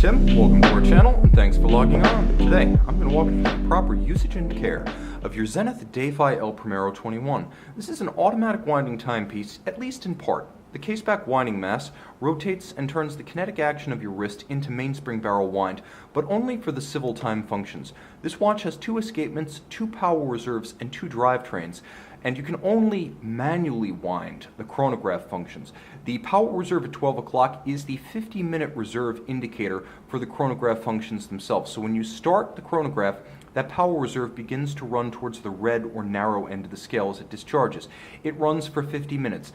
Tim, welcome to our channel and thanks for logging on. Today, I'm going to walk you through the proper usage and care of your Zenith Defy El Primero 21. This is an automatic winding timepiece, at least in part. The caseback winding mass rotates and turns the kinetic action of your wrist into mainspring barrel wind, but only for the civil time functions. This watch has 2 escapements, 2 power reserves, and 2 drivetrains, and you can only manually wind the chronograph functions. The power reserve at 12 o'clock is the 50-minute reserve indicator for the chronograph functions themselves. So when you start the chronograph, that power reserve begins to run towards the red or narrow end of the scale as it discharges. It runs for 50 minutes.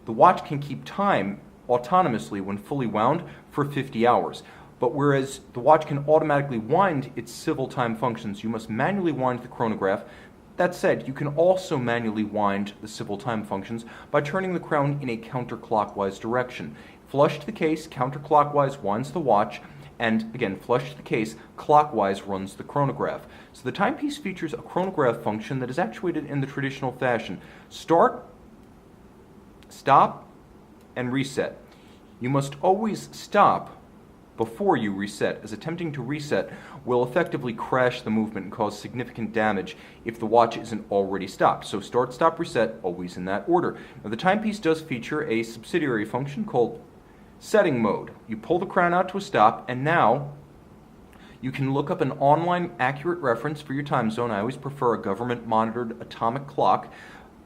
The watch can keep time autonomously when fully wound for 50 hours. But whereas the watch can automatically wind its civil time functions, you must manually wind the chronograph. That said, you can also manually wind the civil time functions by turning the crown in a counterclockwise direction. Flush to the case, counterclockwise winds the watch, and again, flush to the case, clockwise runs the chronograph. So the timepiece features a chronograph function that is actuated in the traditional fashion. Start, stop, and reset. You must always stop before you reset, as attempting to reset will effectively crash the movement and cause significant damage if the watch isn't already stopped. So start, stop, reset, always in that order. Now the timepiece does feature a subsidiary function called setting mode. You pull the crown out to a stop, and now you can look up an online accurate reference for your time zone. I always prefer a government monitored atomic clock,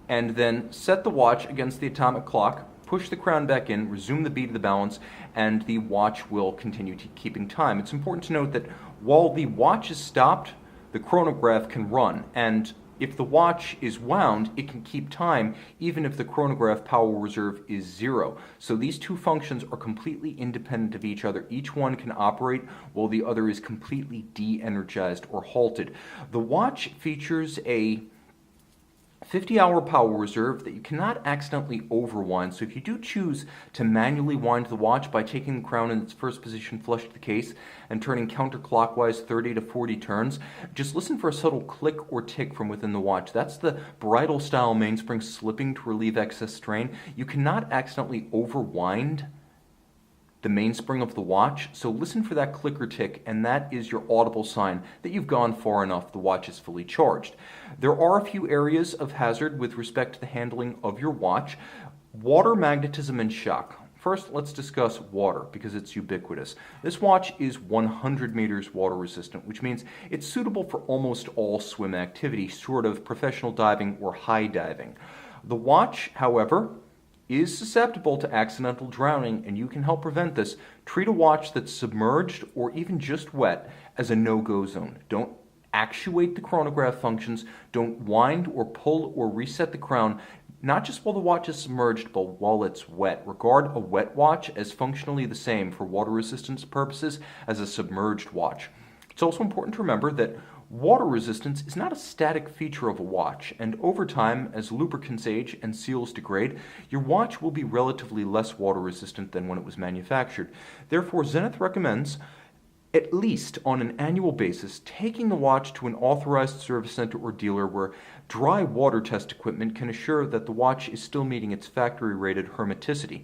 and then set the watch against the atomic clock, push the crown back in, resume the beat of the balance, and the watch will continue keeping time. It's important to note that while the watch is stopped, the chronograph can run, and if the watch is wound, it can keep time even if the chronograph power reserve is 0. So these 2 functions are completely independent of each other. Each one can operate while the other is completely de-energized or halted. The watch features a 50-hour power reserve that you cannot accidentally overwind. So if you do choose to manually wind the watch by taking the crown in its first position flush to the case and turning counterclockwise 30 to 40 turns, just listen for a subtle click or tick from within the watch. That's the bridle style mainspring slipping to relieve excess strain. You cannot accidentally overwind the mainspring of the watch, so listen for that click or tick, and that is your audible sign that you've gone far enough, the watch is fully charged. There are a few areas of hazard with respect to the handling of your watch. Water, magnetism, and shock. First, let's discuss water, because it's ubiquitous. This watch is 100 meters water resistant, which means it's suitable for almost all swim activity, short of professional diving or high diving. The watch, however, is susceptible to accidental drowning, and you can help prevent this. Treat a watch that's submerged or even just wet as a no-go zone. Don't actuate the chronograph functions. Don't wind or pull or reset the crown, not just while the watch is submerged, but while it's wet. Regard a wet watch as functionally the same for water resistance purposes as a submerged watch. It's also important to remember that water resistance is not a static feature of a watch, and over time, as lubricants age and seals degrade, your watch will be relatively less water resistant than when it was manufactured. Therefore, Zenith recommends, at least on an annual basis, taking the watch to an authorized service center or dealer where dry water test equipment can assure that the watch is still meeting its factory-rated hermeticity.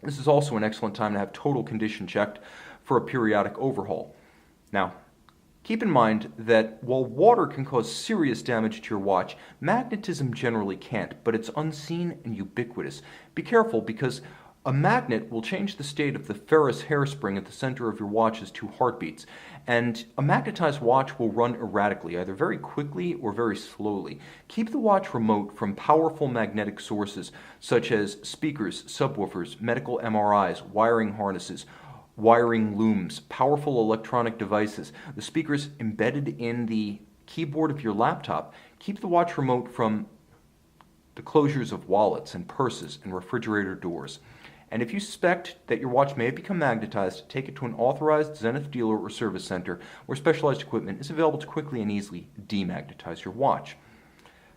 This is also an excellent time to have total condition checked for a periodic overhaul. Now, keep in mind that while water can cause serious damage to your watch, magnetism generally can't, but it's unseen and ubiquitous. Be careful, because a magnet will change the state of the ferrous hairspring at the center of your watch's 2 heartbeats, and a magnetized watch will run erratically, either very quickly or very slowly. Keep the watch remote from powerful magnetic sources such as speakers, subwoofers, medical MRIs, wiring harnesses, wiring looms, powerful electronic devices, the speakers embedded in the keyboard of your laptop. Keep the watch remote from the closures of wallets and purses and refrigerator doors. And if you suspect that your watch may have become magnetized, take it to an authorized Zenith dealer or service center where specialized equipment is available to quickly and easily demagnetize your watch.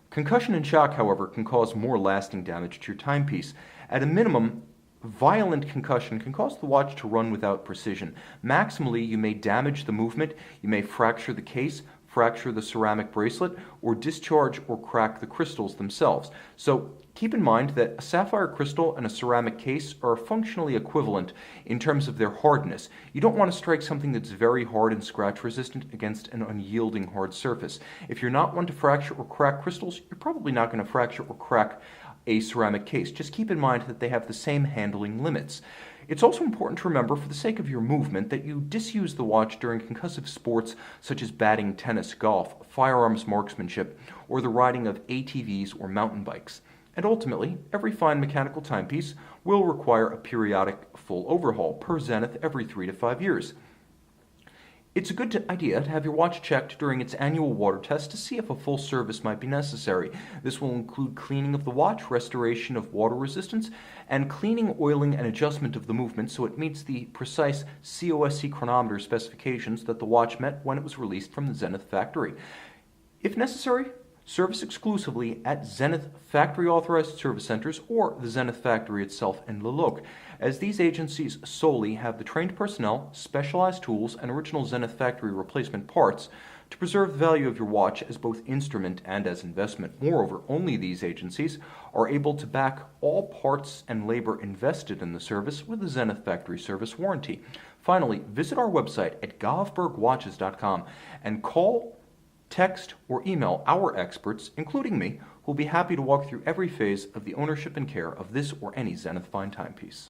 Concussion and shock, however, can cause more lasting damage to your timepiece. At a minimum, violent concussion can cause the watch to run without precision. Maximally, you may damage the movement, you may fracture the case, fracture the ceramic bracelet, or discharge or crack the crystals themselves. So keep in mind that a sapphire crystal and a ceramic case are functionally equivalent in terms of their hardness. You don't want to strike something that's very hard and scratch resistant against an unyielding hard surface. If you're not one to fracture or crack crystals, you're probably not going to fracture or crack a ceramic case. Just keep in mind that they have the same handling limits. It's also important to remember, for the sake of your movement, that you disuse the watch during concussive sports such as batting, tennis, golf, firearms marksmanship, or the riding of ATVs or mountain bikes. And ultimately, every fine mechanical timepiece will require a periodic full overhaul per Zenith every 3 to 5 years. It's a good idea to have your watch checked during its annual water test to see if a full service might be necessary. This will include cleaning of the watch, restoration of water resistance, and cleaning, oiling, and adjustment of the movement so it meets the precise COSC chronometer specifications that the watch met when it was released from the Zenith factory. If necessary, service exclusively at Zenith factory authorized service centers or the Zenith factory itself in Lulok, as these agencies solely have the trained personnel, specialized tools, and original Zenith factory replacement parts to preserve the value of your watch as both instrument and as investment. Moreover, only these agencies are able to back all parts and labor invested in the service with the Zenith factory service warranty. Finally, visit our website at govbergwatches.com and call, text, or email our experts, including me, who will be happy to walk through every phase of the ownership and care of this or any Zenith fine timepiece.